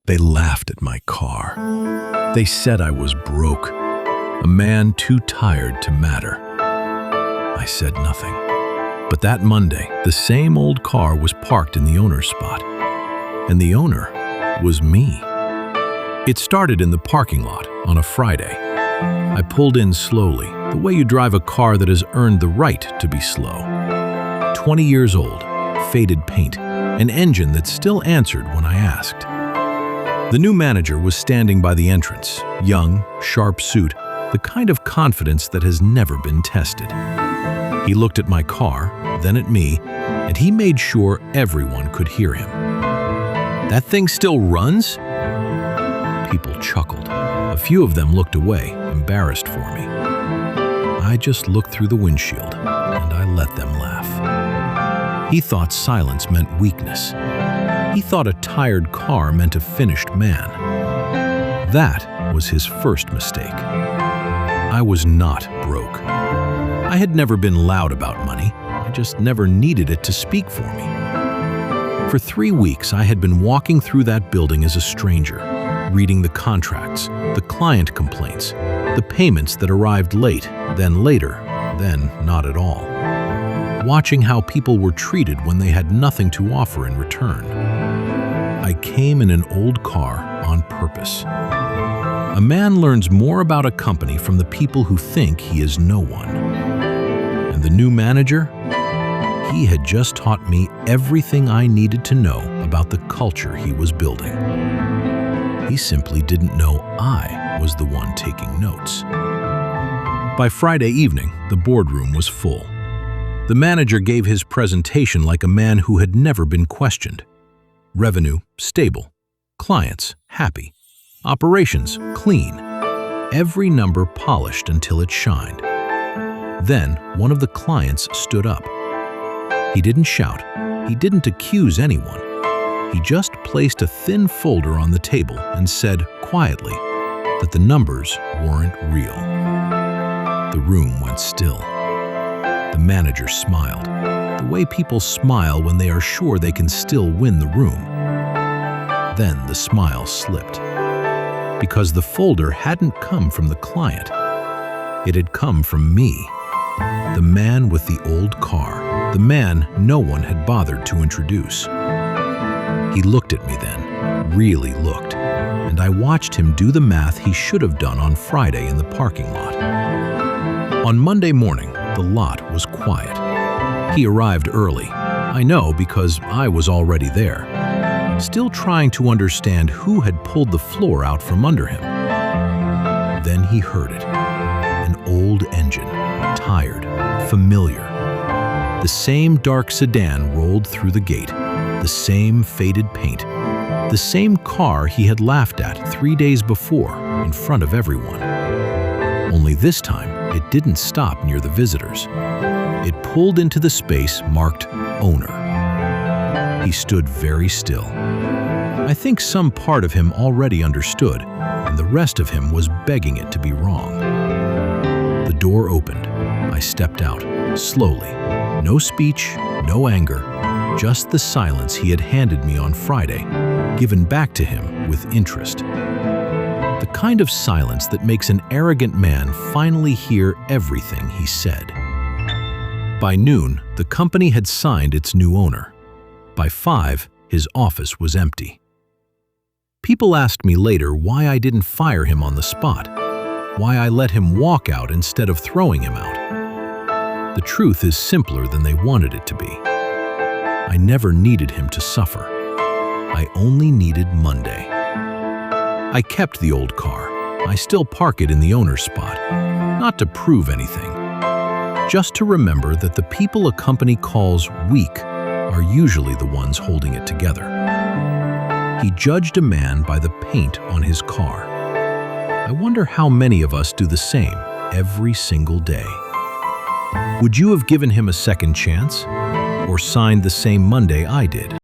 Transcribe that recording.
They laughed at my car. They said I was broke, a man too tired to matter. I said nothing. But that Monday, the same old car was parked in the owner's spot. And the owner was me. It started in the parking lot on a Friday. I pulled in slowly, the way you drive a car that has earned the right to be slow. 20 years old, faded paint, an engine that still answered when I asked. The new manager was standing by the entrance, young, sharp suit, the kind of confidence that has never been tested. He looked at my car, then at me, and he made sure everyone could hear him. "That thing still runs?" People chuckled. A few of them looked away, embarrassed for me. I just looked through the windshield, and I let them laugh. He thought silence meant weakness. He thought a tired car meant a finished man. That was his first mistake. I was not broke. I had never been loud about money. I just never needed it to speak for me. For 3 weeks, I had been walking through that building as a stranger, reading the contracts, the client complaints, the payments that arrived late, then later, then not at all. Watching how people were treated when they had nothing to offer in return. I came in an old car on purpose. A man learns more about a company from the people who think he is no one. And the new manager? He had just taught me everything I needed to know about the culture he was building. He simply didn't know I was the one taking notes. By Friday evening, the boardroom was full. The manager gave his presentation like a man who had never been questioned. Revenue, stable. Clients, happy. Operations, clean. Every number polished until it shined. Then, one of the clients stood up. He didn't shout. He didn't accuse anyone. He just placed a thin folder on the table and said quietly that the numbers weren't real. The room went still. The manager smiled, the way people smile when they are sure they can still win the room. Then the smile slipped, because the folder hadn't come from the client. It had come from me, the man with the old car, the man no one had bothered to introduce. He looked at me then, really looked, and I watched him do the math he should have done on Friday in the parking lot. On Monday morning, the lot was quiet. He arrived early. I know because I was already there, still trying to understand who had pulled the floor out from under him. Then he heard it. An old engine, tired, familiar. The same dark sedan rolled through the gate, the same faded paint, the same car he had laughed at 3 days before in front of everyone. Only this time, it didn't stop near the visitors. It pulled into the space marked owner. He stood very still. I think some part of him already understood, and the rest of him was begging it to be wrong. The door opened. I stepped out, slowly. No speech, no anger, just the silence he had handed me on Friday, given back to him with interest. The kind of silence that makes an arrogant man finally hear everything he said. By noon, the company had signed its new owner. By 5, his office was empty. People asked me later why I didn't fire him on the spot, why I let him walk out instead of throwing him out. The truth is simpler than they wanted it to be. I never needed him to suffer. I only needed Monday. I kept the old car. I still park it in the owner's spot, not to prove anything, just to remember that the people a company calls weak are usually the ones holding it together. He judged a man by the paint on his car. I wonder how many of us do the same every single day. Would you have given him a second chance, or signed the same Monday I did?